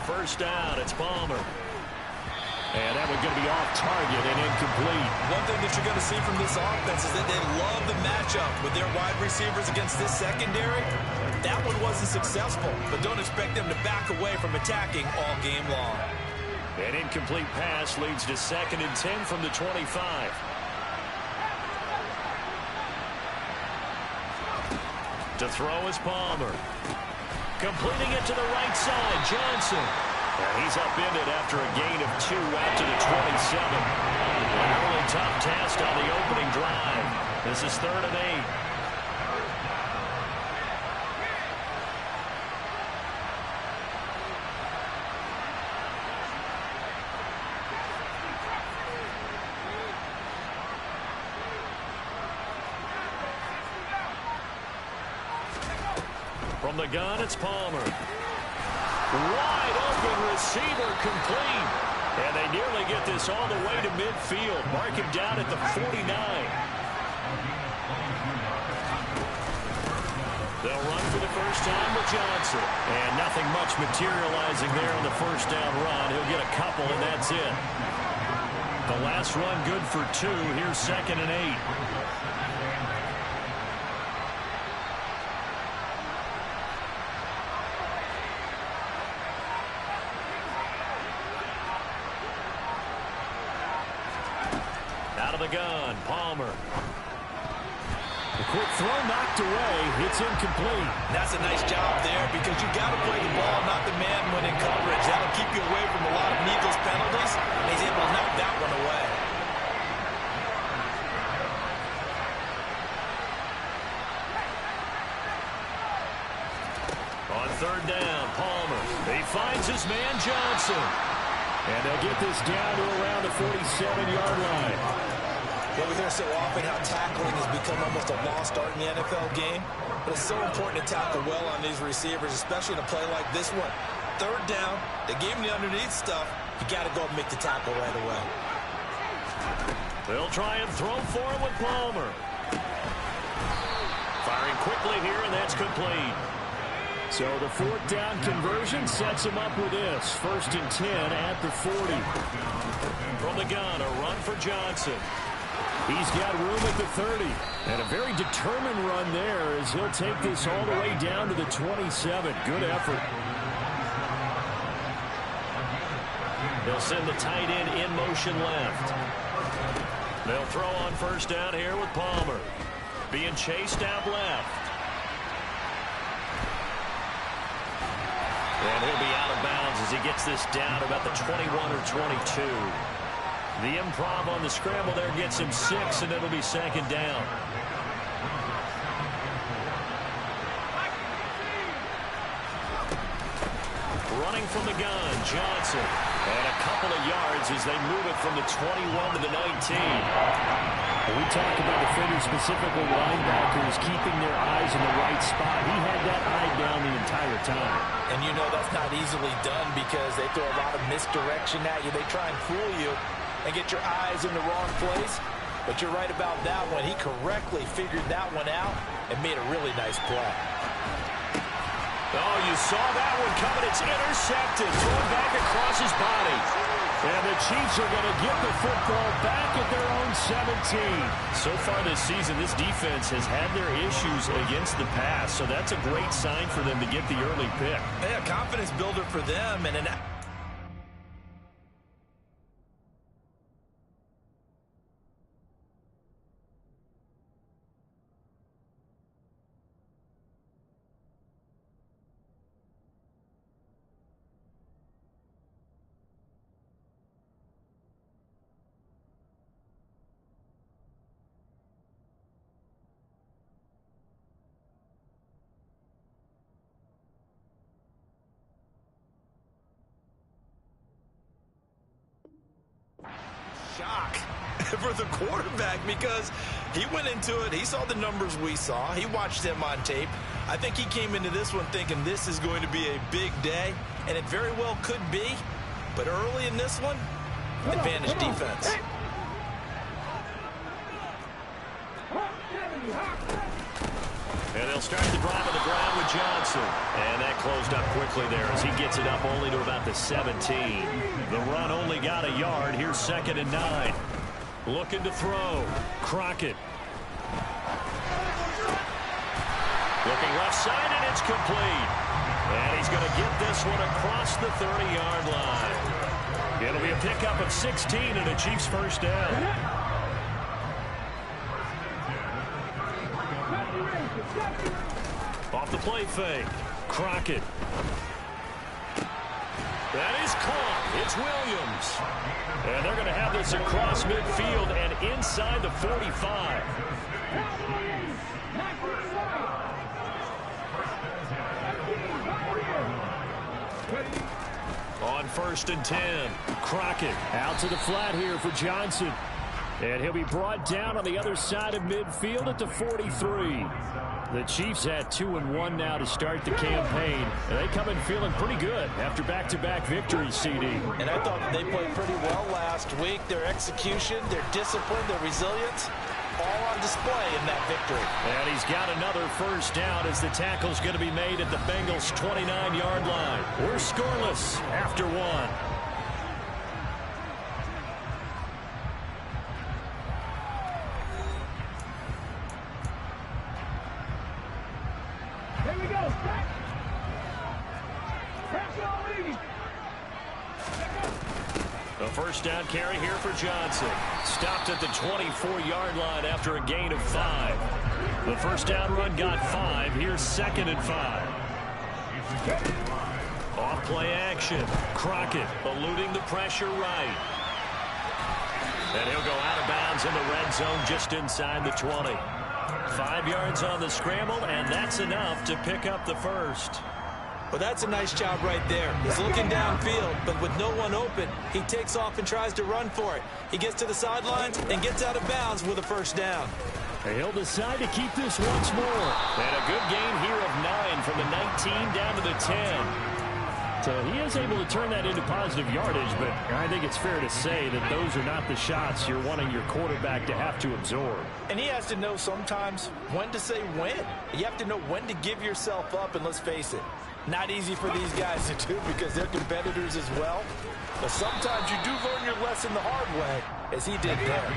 first down. It's Palmer. And that one's going to be off target and incomplete. One thing that you're going to see from this offense is that they love the matchup with their wide receivers against this secondary. That one wasn't successful, but don't expect them to back away from attacking all game long. An incomplete pass leads to 2nd and 10 from the 25. To throw is Palmer. Completing it to the right side, Johnson. And he's upended after a gain of 2 out to the 27. An early tough test on the opening drive. This is 3rd and 8. From the gun, it's Palmer. Wide open receiver, complete. And they nearly get this all the way to midfield. Mark him down at the 49. They'll run for the first time with Johnson. And nothing much materializing there on the first down run. He'll get a couple, and that's it. The last run good for 2. Here's 2nd and 8. The gun, Palmer. The quick throw knocked away. It's incomplete. That's a nice job there because you got to play the ball, not the man when in coverage. That'll keep you away from a lot of needless penalties. And he's able to knock that one away. On 3rd down, Palmer. He finds his man, Johnson. And they'll get this down to around the 47-yard line. Well, we hear so often how tackling has become almost a lost art in the NFL game. But it's so important to tackle well on these receivers, especially in a play like this one. 3rd down, they gave him the underneath stuff. You got to go and make the tackle right away. They'll try and throw for him with Palmer. Firing quickly here, and that's complete. So the 4th down conversion sets him up with this. 1st and 10 at the 40. From the gun, a run for Johnson. He's got room at the 30. And a very determined run there as he'll take this all the way down to the 27. Good effort. They'll send the tight end in motion left. They'll throw on first down here with Palmer. Being chased out left. And he'll be out of bounds as he gets this down about the 21 or 22. The improv on the scramble there gets him 6, and it'll be 2nd down. Running from the gun, Johnson. And a couple of yards as they move it from the 21 to the 19. We talk about defenders, specifically linebackers, keeping their eyes in the right spot. He had that eye down the entire time. And you know that's not easily done because they throw a lot of misdirection at you. They try and fool you and get your eyes in the wrong place. But you're right about that one. He correctly figured that one out and made a really nice play. Oh, you saw that one coming. It's intercepted. Thrown back across his body. And the Chiefs are going to get the football back at their own 17. So far this season, this defense has had their issues against the pass. So that's a great sign for them to get the early pick. Yeah, confidence builder for them. And an shock for the quarterback because he went into it. He saw the numbers we saw. He watched them on tape. I think he came into this one thinking this is going to be a big day, and it very well could be. But early in this one, advantage defense. And they'll start the drive on the ground with Johnson. And that closed up quickly there as he gets it up only to about the 17. The run only got a yard. Here's 2nd and 9. Looking to throw. Crockett. Looking left side, and it's complete. And he's going to get this one across the 30-yard line. It'll be a pickup of 16 and a Chiefs first down. Off the play fake. Crockett. That is caught. It's Williams. And they're going to have this across midfield and inside the 45. On 1st and 10. Crockett out to the flat here for Johnson. And he'll be brought down on the other side of midfield at the 43. The Chiefs had 2-1 now to start the campaign. And they come in feeling pretty good after back-to-back victories, CD. And I thought they played pretty well last week. Their execution, their discipline, their resilience, all on display in that victory. And he's got another first down as the tackle's going to be made at the Bengals' 29-yard line. We're scoreless after 1. A first down carry here for Johnson. Stopped at the 24-yard line after a gain of 5. The first down run got 5. Here's 2nd and 5. Off play action. Crockett eluding the pressure right. And he'll go out of bounds in the red zone just inside the 20. 5 yards on the scramble, and that's enough to pick up the first. Well, that's a nice job right there. He's looking downfield, but with no one open, he takes off and tries to run for it. He gets to the sidelines and gets out of bounds with a first down. He'll decide to keep this once more. And a good gain here of 9 from the 19 down to the 10. So he is able to turn that into positive yardage, but I think it's fair to say that those are not the shots you're wanting your quarterback to have to absorb. And he has to know sometimes when to say when. You have to know when to give yourself up, and let's face it, not easy for these guys to do because they're competitors as well. But sometimes you do learn your lesson the hard way, as he did there.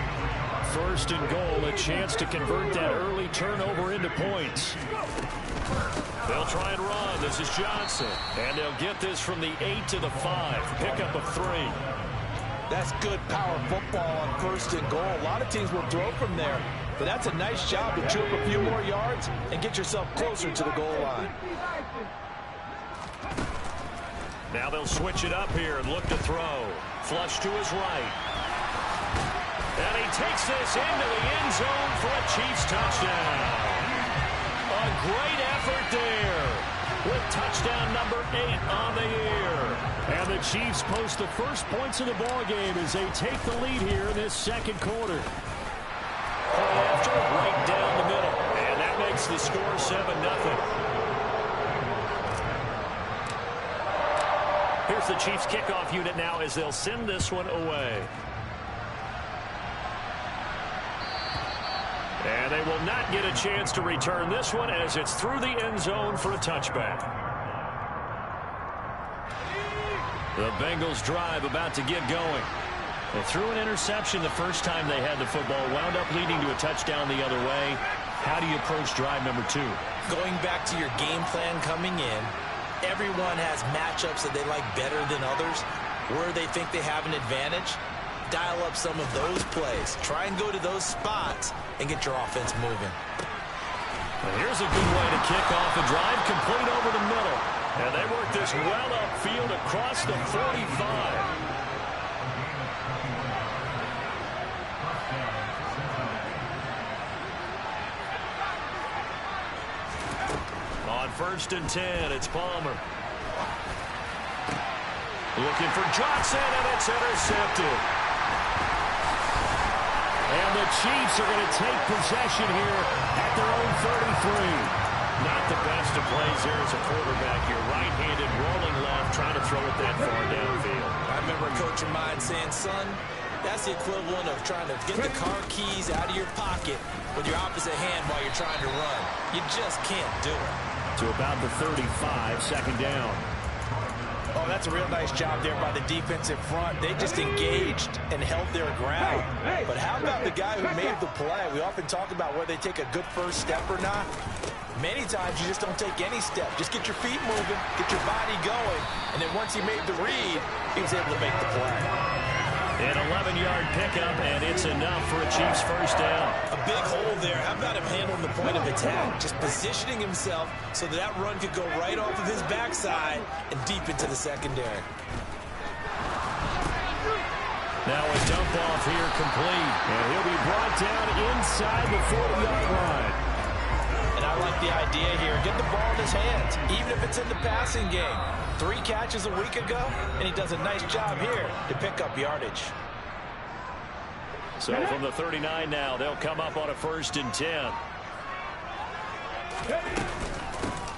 1st and goal, a chance to convert that early turnover into points. They'll try and run. This is Johnson. And they'll get this from the 8 to the 5. Pickup of 3. That's good power football on 1st and goal. A lot of teams will throw from there. But that's a nice job to chew up a few more yards and get yourself closer to the goal line. Now they'll switch it up here and look to throw. Flush to his right. And he takes this into the end zone for a Chiefs touchdown. A great effort there with touchdown number 8 on the year. And the Chiefs post the first points of the ballgame as they take the lead here in this 2nd quarter. Play after right down the middle. And that makes the score 7-0. Here's the Chiefs kickoff unit now as they'll send this one away. And they will not get a chance to return this one as it's through the end zone for a touchback. The Bengals drive about to get going. They threw an interception the first time they had the football, wound up leading to a touchdown the other way. How do you approach drive number 2? Going back to your game plan coming in, everyone has matchups that they like better than others, where they think they have an advantage. Dial up some of those plays. Try and go to those spots and get your offense moving. Well, here's a good way to kick off a drive, complete over the middle. And they work this well upfield across the 45. On 1st and 10, it's Palmer. Looking for Johnson, and it's intercepted. And the Chiefs are going to take possession here at their own 33. Not the best of plays here as a quarterback. You're right-handed, rolling left, trying to throw it that far downfield. I remember a coach of mine saying, son, that's the equivalent of trying to get the car keys out of your pocket with your opposite hand while you're trying to run. You just can't do it. to about the 35, second down. Oh, that's a real nice job there by the defensive front. They just engaged and held their ground. But how about the guy who made the play? We often talk about whether they take a good first step or not. Many times you just don't take any step. Just get your feet moving, get your body going, and then once he made the read, he was able to make the play. An 11-yard pickup, and it's enough for a Chiefs first down. A big hole there. How about him handling the point of attack? Just positioning himself so that run could go right off of his backside and deep into the secondary. Now a dump off here complete. And he'll be brought down inside the 40-yard line. And I like the idea here. Get the ball in his hands, even if it's in the passing game. 3 catches a week ago, and he does a nice job here to pick up yardage. So from the 39 now, they'll come up on a 1st and 10.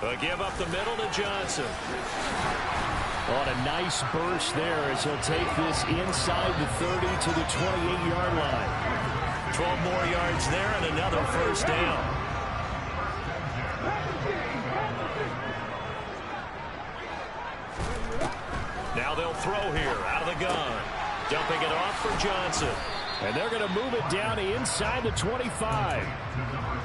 A give up the middle to Johnson. On a nice burst there as he'll take this inside the 30 to the 28-yard line. 12 more yards there and another first down. Now they'll throw here out of the gun. Dumping it off for Johnson. And they're going to move it down inside the 25.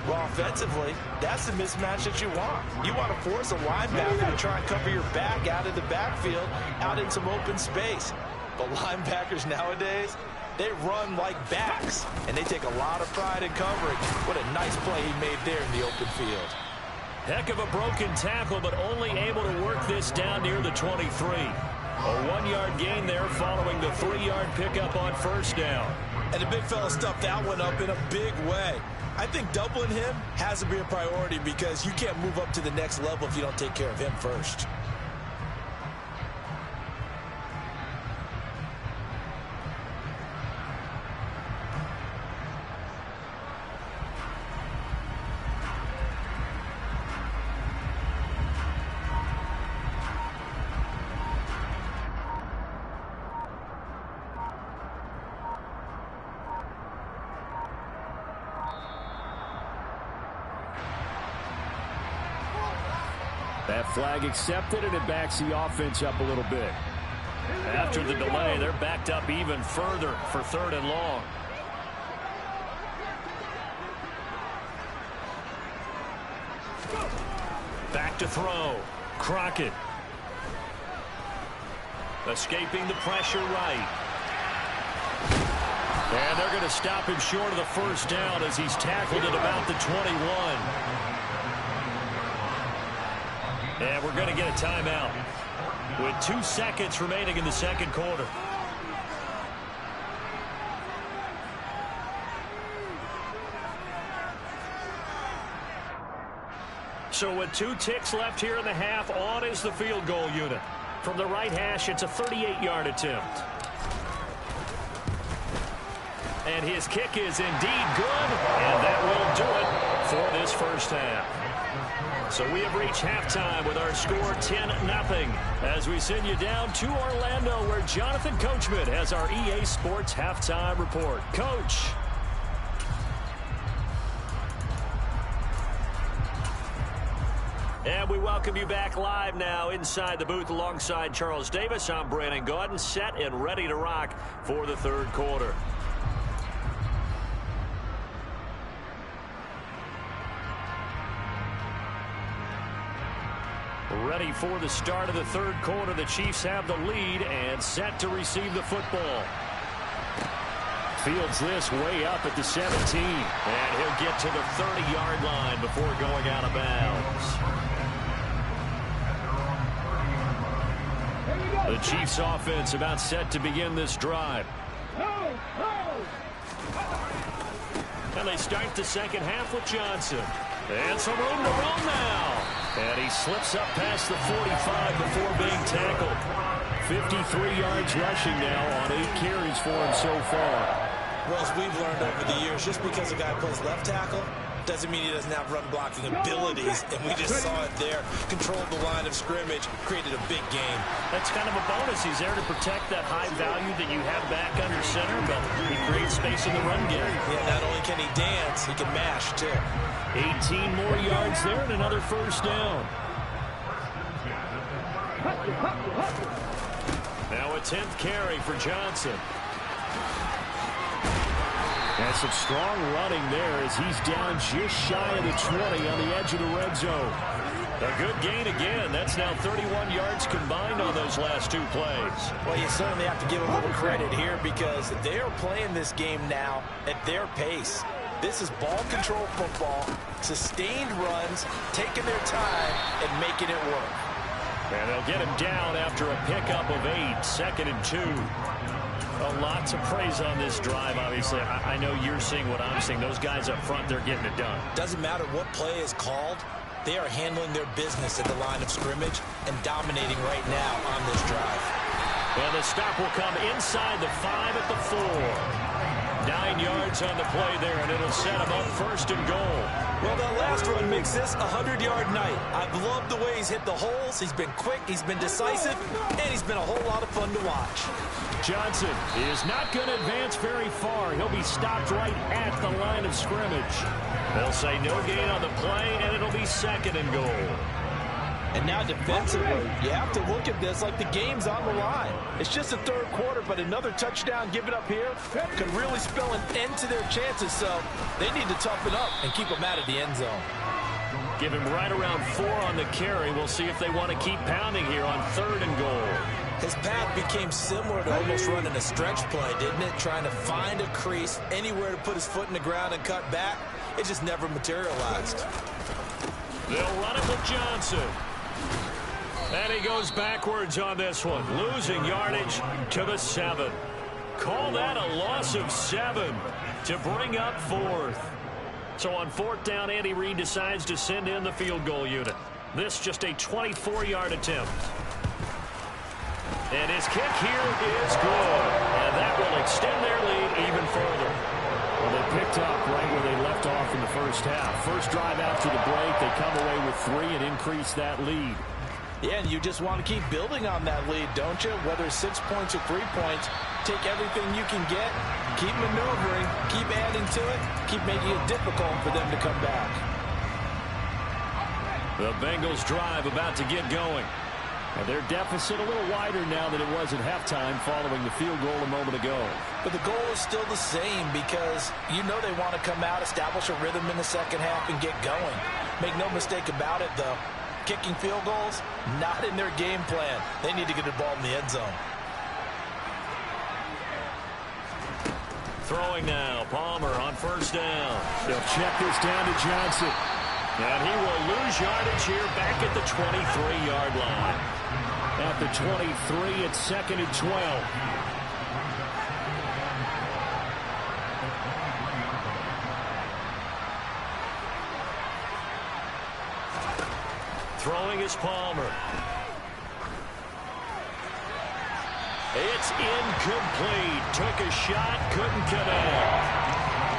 Well, offensively, that's the mismatch that you want. You want to force a linebacker to try and cover your back out of the backfield, out in some open space. But linebackers nowadays, they run like backs, and they take a lot of pride in coverage. What a nice play he made there in the open field. Heck of a broken tackle, but only able to work this down near the 23. A 1-yard gain there following the 3-yard pickup on first down. And the big fella stuffed that one up in a big way. I think doubling him has to be a priority because you can't move up to the next level if you don't take care of him first. That flag accepted, and it backs the offense up a little bit. After the delay, they're backed up even further for 3rd and long. Back to throw. Crockett. Escaping the pressure right. And they're going to stop him short of the first down as he's tackled at about the 21. And we're going to get a timeout with 2 seconds remaining in the second quarter. So with 2 ticks left here in the half, on is the field goal unit. From the right hash, it's a 38-yard attempt. And his kick is indeed good, and that will do it for this first half. So we have reached halftime with our score 10-0 as we send you down to Orlando where Jonathan Coachman has our EA Sports halftime report. Coach. And we welcome you back live now inside the booth alongside Charles Davis. I'm Brandon Gaudin, set and ready to rock for the third quarter. Ready for the start of the third quarter. The Chiefs have the lead and set to receive the football. Fields this way up at the 17. And he'll get to the 30-yard line before going out of bounds. The Chiefs offense about set to begin this drive. And they start the second half with Johnson. And some room to run now. And he slips up past the 45 before being tackled. 53 yards rushing now on 8 carries for him so far. Well, as we've learned over the years, just because a guy plays left tackle doesn't mean he doesn't have run blocking abilities. And we just saw it there. Controlled the line of scrimmage, created a big game. That's kind of a bonus. He's there to protect that high value that you have back under center, but he creates space in the run game. Yeah, not only can he dance, he can mash too. 18 more yards there and another first down. Now a 10th carry for Johnson. And some strong running there as he's down just shy of the 20 on the edge of the red zone. A good gain again. That's now 31 yards combined on those last two plays. Well, you certainly have to give them a little credit here because they are playing this game now at their pace. This is ball control football, sustained runs, taking their time and making it work. And they'll get him down after a pickup of 8, 2nd and 2. Lots of praise on this drive, obviously. I know you're seeing what I'm seeing. Those guys up front, they're getting it done. Doesn't matter what play is called. They are handling their business at the line of scrimmage and dominating right now on this drive. And the stop will come inside the 5 at the 4. 9 yards on the play there, and it'll set him up 1st and goal. Well, that last run makes this a 100-yard night. I've loved the way he's hit the holes. He's been quick, he's been decisive, and he's been a whole lot of fun to watch. Johnson is not going to advance very far. He'll be stopped right at the line of scrimmage. They'll say no gain on the play, and it'll be 2nd and goal. And now defensively, you have to look at this like the game's on the line. It's just the 3rd quarter, but another touchdown given up here could really spell an end to their chances, so they need to toughen up and keep them out of the end zone. Give him right around 4 on the carry. We'll see if they want to keep pounding here on 3rd and goal. His path became similar to almost running a stretch play, didn't it? Trying to find a crease, anywhere to put his foot in the ground and cut back. It just never materialized. They'll run it with Johnson. And he goes backwards on this one, losing yardage to the 7. Call that a loss of 7 to bring up 4th. So on 4th down, Andy Reid decides to send in the field goal unit. This just a 24-yard attempt. And his kick here is good. And that will extend their lead even further. Well, they picked up right where they left off in the first half. First drive after the break, they come away with 3 and increase that lead. Yeah, and you just want to keep building on that lead, don't you? Whether it's 6 points or 3 points, take everything you can get, keep maneuvering, keep adding to it, keep making it difficult for them to come back. The Bengals drive about to get going. And their deficit a little wider now than it was at halftime following the field goal a moment ago. But the goal is still the same because you know they want to come out, establish a rhythm in the second half, and get going. Make no mistake about it, though. Kicking field goals, not in their game plan. They need to get the ball in the end zone. Throwing now, Palmer on 1st down. They'll check this down to Johnson. And he will lose yardage here back at the 23-yard line. At the 23, it's 2nd and 12. Throwing is Palmer. It's incomplete. Took a shot, couldn't connect.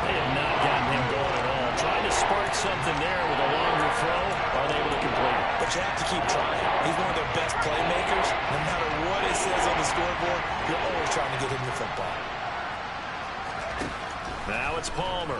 They have not gotten him going at all. Trying to spark something there with a longer throw. Unable to complete it. But you have to keep trying. He's one of their best playmakers. No matter what it says on the scoreboard, you're always trying to get him the football. Now it's Palmer.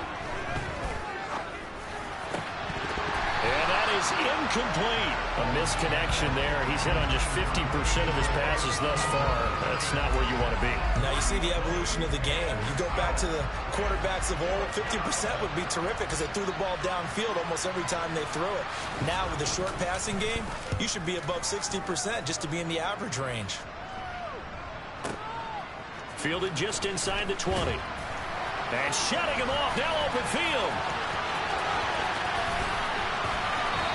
And that is incomplete. A misconnection there. He's hit on just 50% of his passes thus far. That's not where you want to be. Now you see the evolution of the game. You go back to the quarterbacks of old, 50% would be terrific because they threw the ball downfield almost every time they threw it. Now with the short passing game, you should be above 60% just to be in the average range. Fielded just inside the 20. And shutting him off. Now open field.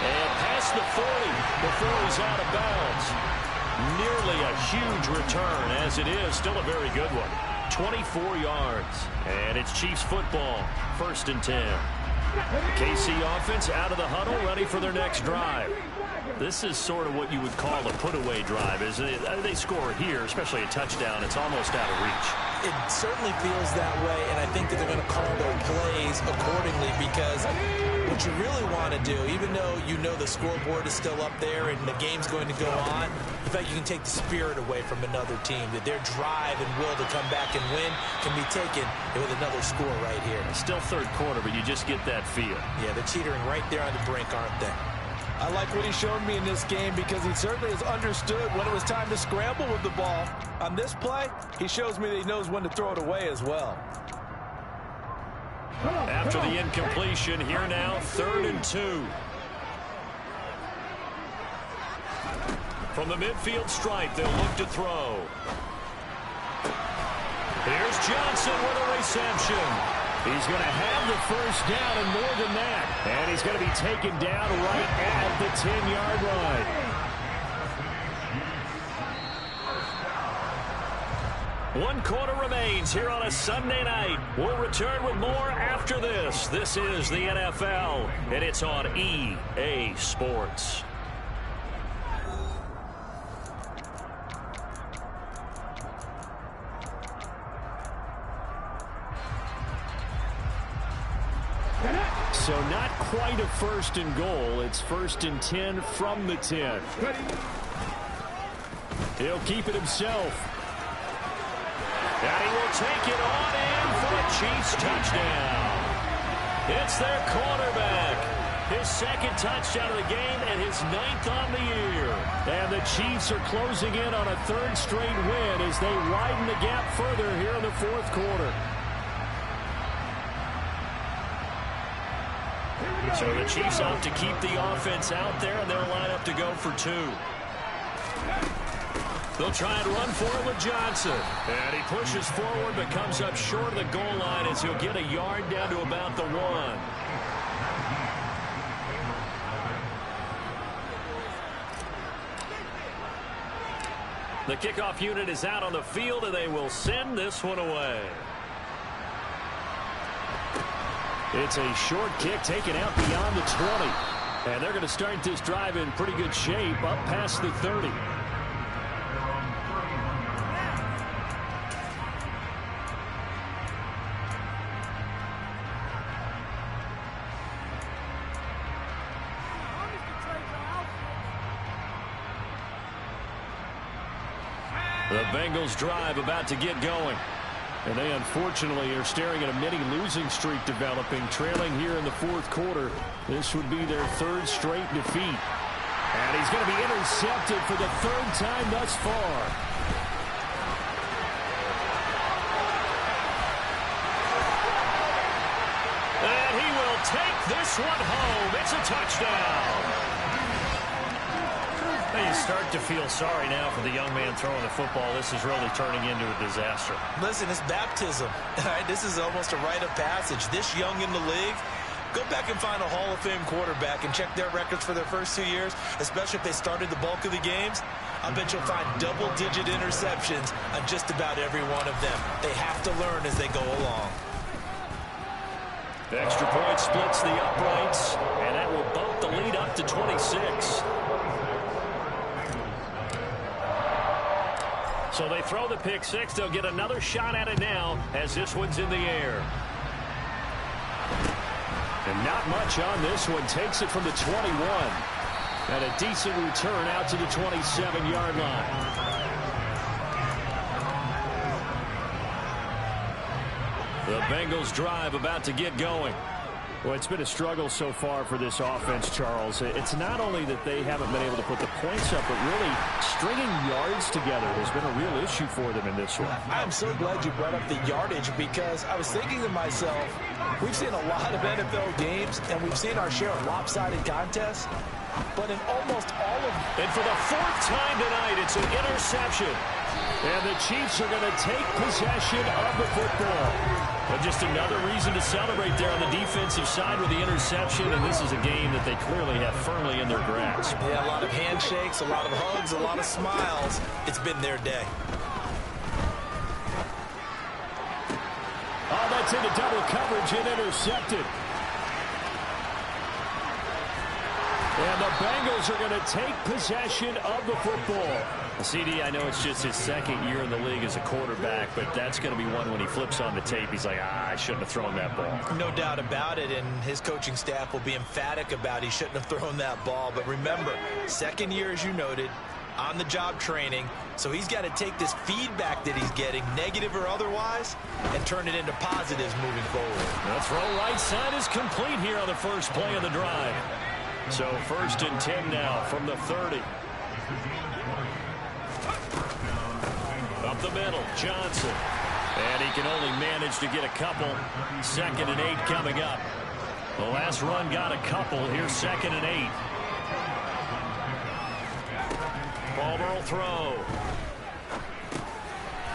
And past the 40 before he's out of bounds. Nearly a huge return, as it is. Still a very good one. 24 yards. And it's Chiefs football. 1st and 10. KC offense out of the huddle, ready for their next drive. This is sort of what you would call a put-away drive, isn't it? They score here, especially a touchdown. It's almost out of reach. It certainly feels that way, and I think that they're going to call their plays accordingly because what you really want to do, even though you know the scoreboard is still up there and the game's going to go on, the fact you can take the spirit away from another team, that their drive and will to come back and win can be taken with another score right here. Still 3rd quarter, but you just get that feel. Yeah, they're teetering right there on the brink, aren't they? I like what he showed me in this game because he certainly has understood when it was time to scramble with the ball. On this play, he shows me that he knows when to throw it away as well. After the incompletion, here now, 3rd and 2. From the midfield stripe, they'll look to throw. Here's Johnson with a reception. He's going to have the first down and more than that. And he's going to be taken down right at the 10-yard line. One quarter remains here on a Sunday night. We'll return with more after this. This is the NFL, and it's on EA Sports. So not quite a 1st and goal. It's 1st and 10 from the 10. He'll keep it himself. And he will take it on in for a Chiefs touchdown. It's their quarterback. His 2nd touchdown of the game and his 9th on the year. And the Chiefs are closing in on a 3rd straight win as they widen the gap further here in the 4th quarter. So the Chiefs opt to keep the offense out there, and they'll line up to go for 2. They'll try and run for it with Johnson. And he pushes forward but comes up short of the goal line as he'll get a yard down to about the 1. The kickoff unit is out on the field, and they will send this one away. It's a short kick taken out beyond the 20. And they're going to start this drive in pretty good shape up past the 30. The Bengals drive about to get going. And they unfortunately are staring at a mini losing streak developing, trailing here in the 4th quarter. This would be their 3rd straight defeat. And he's going to be intercepted for the 3rd time thus far. And he will take this one home. It's a touchdown. You start to feel sorry now for the young man throwing the football. This is really turning into a disaster. Listen, it's baptism. All right, this is almost a rite of passage. This young in the league, go back and find a Hall of Fame quarterback and check their records for their first 2 years, especially if they started the bulk of the games. I bet you'll find double-digit interceptions on just about every one of them. They have to learn as they go along. The extra point splits the uprights, and that will bump the lead up to 26. So they throw the pick 6. They'll get another shot at it now as this one's in the air. And not much on this one. Takes it from the 21. And a decent return out to the 27-yard line. The Bengals drive about to get going. Well, it's been a struggle so far for this offense, Charles. It's not only that they haven't been able to put the points up, but really stringing yards together has been a real issue for them in this one. I'm so glad you brought up the yardage because I was thinking to myself, we've seen a lot of NFL games, and we've seen our share of lopsided contests, but in almost all of them. And for the 4th time tonight, it's an interception. And the Chiefs are going to take possession of the football. But just another reason to celebrate there on the defensive side with the interception, and this is a game that they clearly have firmly in their grasp. Yeah, a lot of handshakes, a lot of hugs, a lot of smiles. It's been their day. Oh, that's into double coverage and intercepted. And the Bengals are going to take possession of the football. CD, I know it's just his 2nd year in the league as a quarterback, but that's going to be one when he flips on the tape. He's like, I shouldn't have thrown that ball. No doubt about it, and his coaching staff will be emphatic about he shouldn't have thrown that ball. But remember, 2nd year, as you noted, on-the-job training, so he's got to take this feedback that he's getting, negative or otherwise, and turn it into positives moving forward. The throw right side is complete here on the first play of the drive. So 1st and 10 now from the 30. Up the middle, Johnson. And he can only manage to get a couple. 2nd and 8 coming up. The last run got a couple. Here's 2nd and 8. Palmer will throw.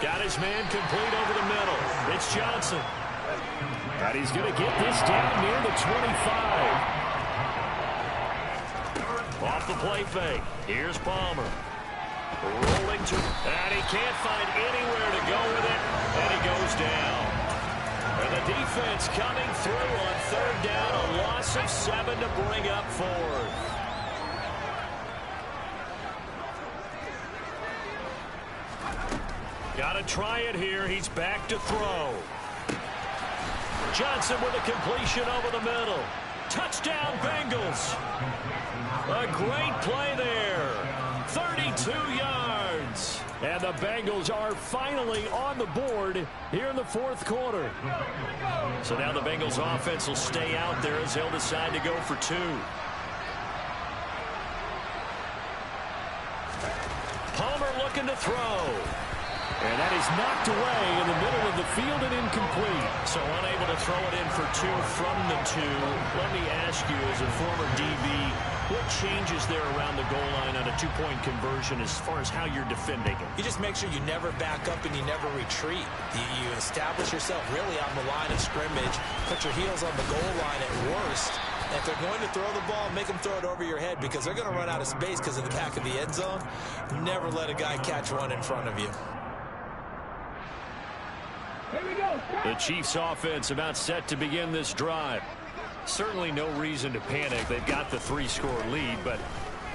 Got his man complete over the middle. It's Johnson. And he's going to get this down near the 25. Off the play fake. Here's Palmer. Rolling to, and he can't find anywhere to go with it, and he goes down. And the defense coming through on 3rd down, a loss of 7 to bring up 4th. Got to try it here. He's back to throw. Johnson with a completion over the middle. Touchdown, Bengals. A great play there. 32 yards. And the Bengals are finally on the board here in the 4th quarter. So now the Bengals offense will stay out there as they'll decide to go for 2. Palmer looking to throw. And that is knocked away in the middle of the field and incomplete. So unable to throw it in for 2 from the 2. Let me ask you, as a former DB, what changes there around the goal line on a 2-point conversion as far as how you're defending it? You just make sure you never back up and you never retreat. You establish yourself really on the line of scrimmage, put your heels on the goal line at worst. And if they're going to throw the ball, make them throw it over your head because they're going to run out of space because of the back of the end zone. Never let a guy catch one in front of you. The Chiefs offense about set to begin this drive. Certainly no reason to panic. They've got the 3-score lead, but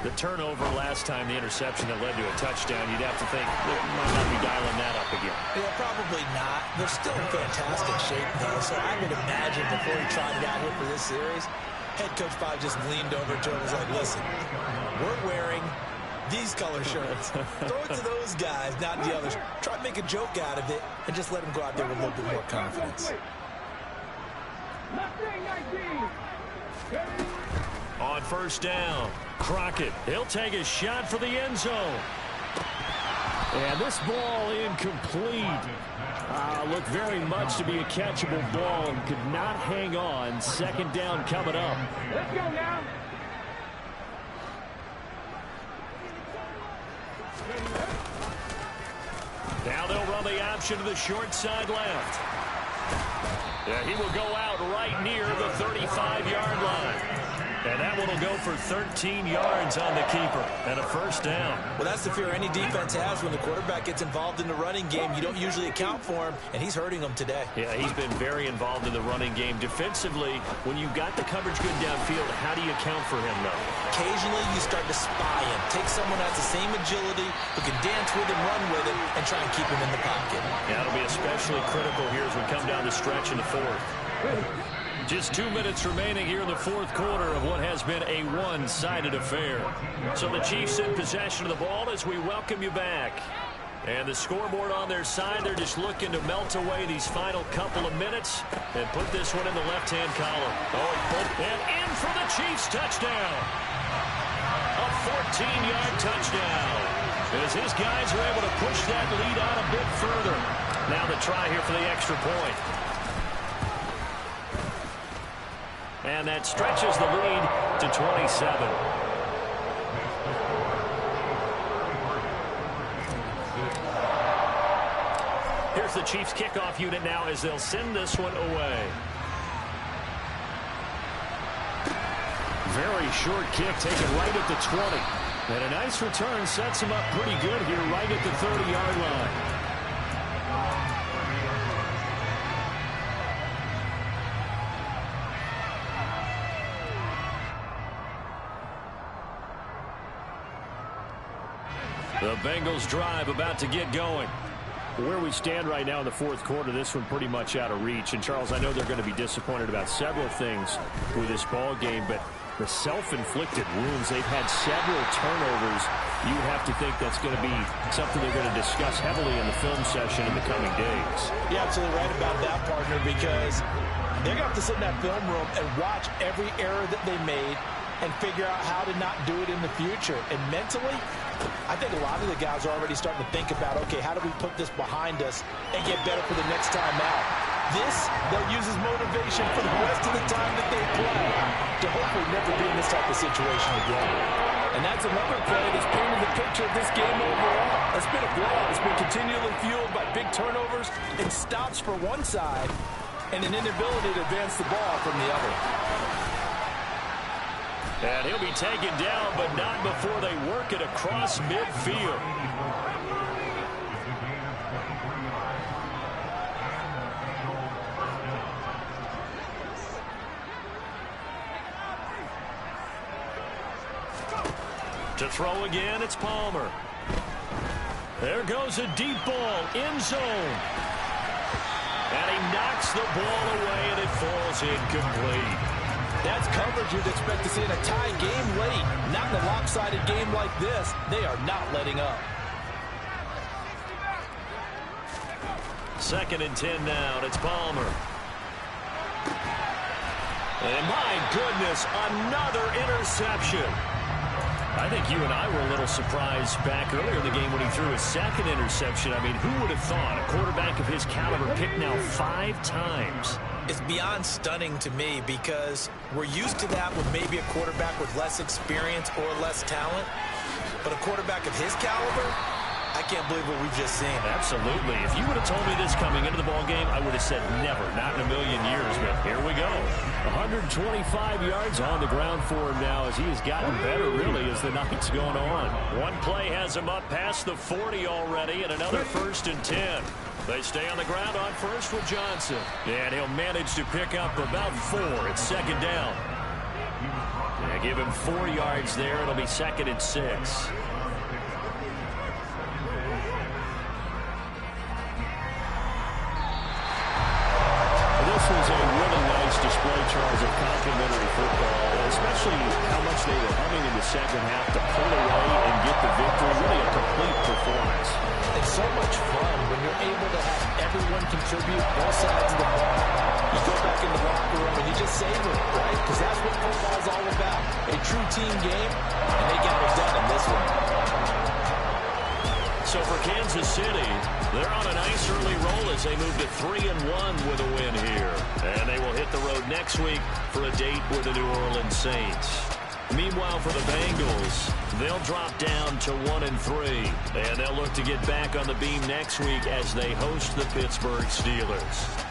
the turnover last time, the interception that led to a touchdown, you'd have to think they might not be dialing that up again. Yeah, probably not. They're still in fantastic shape, though, so I would imagine before he tried it out here for this series, head coach probably just leaned over to him and was like, listen, we're wearing these color shirts. Throw it to those guys, not the others. Try to make a joke out of it and just let them go out there with a little bit more confidence. On 1st down, Crockett, he'll take a shot for the end zone. And this ball incomplete. Looked very much to be a catchable ball and could not hang on. 2nd down coming up. Let's go now. Now they'll run the option to the short side left. Yeah, he will go out right near the 35-yard line. And that one will go for 13 yards on the keeper and a 1st down. Well, that's the fear any defense has when the quarterback gets involved in the running game. You don't usually account for him, and he's hurting them today. Yeah, he's been very involved in the running game. Defensively, when you've got the coverage good downfield, how do you account for him, though? Occasionally, you start to spy him. Take someone who has the same agility, who can dance with him, run with him, and try and keep him in the pocket. Yeah, it'll be especially critical here as we come down the stretch in the 4th. Just 2 minutes remaining here in the 4th quarter of what has been a one-sided affair. So the Chiefs in possession of the ball as we welcome you back. And the scoreboard on their side, they're just looking to melt away these final couple of minutes and put this one in the left-hand column. And in for the Chiefs touchdown. A 14-yard touchdown. As his guys are able to push that lead out a bit further. Now the try here for the extra point. And that stretches the lead to 27. Here's the Chiefs kickoff unit now as they'll send this one away. Very short kick taken right at the 20. And a nice return sets him up pretty good here right at the 30-yard line. The Bengals drive about to get going. Where we stand right now in the 4th quarter, this one pretty much out of reach. And, Charles, I know they're going to be disappointed about several things with this ball game, but the self-inflicted wounds, they've had several turnovers. You have to think that's going to be something they're going to discuss heavily in the film session in the coming days. You're absolutely right about that, partner, because they're going to have to sit in that film room and watch every error that they made and figure out how to not do it in the future. And mentally, I think a lot of the guys are already starting to think about, okay, how do we put this behind us and get better for the next time out? This, they'll use as motivation for the rest of the time that they play to hopefully never be in this type of situation again. And that's another play that's painted the picture of this game overall. It's been a blowout. It's been continually fueled by big turnovers and stops for one side and an inability to advance the ball from the other. And he'll be taken down, but not before they work it across midfield. To throw again, it's Palmer. There goes a deep ball, end zone. And he knocks the ball away, and it falls incomplete. That's coverage you'd expect to see in a tie game late. Not in a lopsided game like this. They are not letting up. 2nd and 10 now, and it's Palmer. And my goodness, another interception. I think you and I were a little surprised back earlier in the game when he threw his 2nd interception. I mean, who would have thought a quarterback of his caliber picked now 5 times? It's beyond stunning to me because we're used to that with maybe a quarterback with less experience or less talent. But a quarterback of his caliber, I can't believe what we've just seen. Absolutely. If you would have told me this coming into the ballgame, I would have said never, not in a million years. But here we go. 125 yards on the ground for him now as he has gotten better, really, as the night's going on. One play has him up past the 40 already, and another 1st and 10. They stay on the ground on first with Johnson. And he'll manage to pick up about 4. It's 2nd down. Yeah, give him 4 yards there. It'll be 2nd and 6. This was a really nice display, Charles, of complimentary football, especially how much they were humming in the second half to pull away and get the victory. Really a complete performance. It's so much fun when you're able to have everyone contribute both sides of the ball. You go back in the locker room and you just savor it, right? Because that's what football is all about. A true team game, and they got it done in this one. So for Kansas City, they're on a nice early roll as they move to 3-1 with a win here. And they will hit the road next week for a date with the New Orleans Saints. Meanwhile, for the Bengals, they'll drop down to 1-3. And they'll look to get back on the beam next week as they host the Pittsburgh Steelers.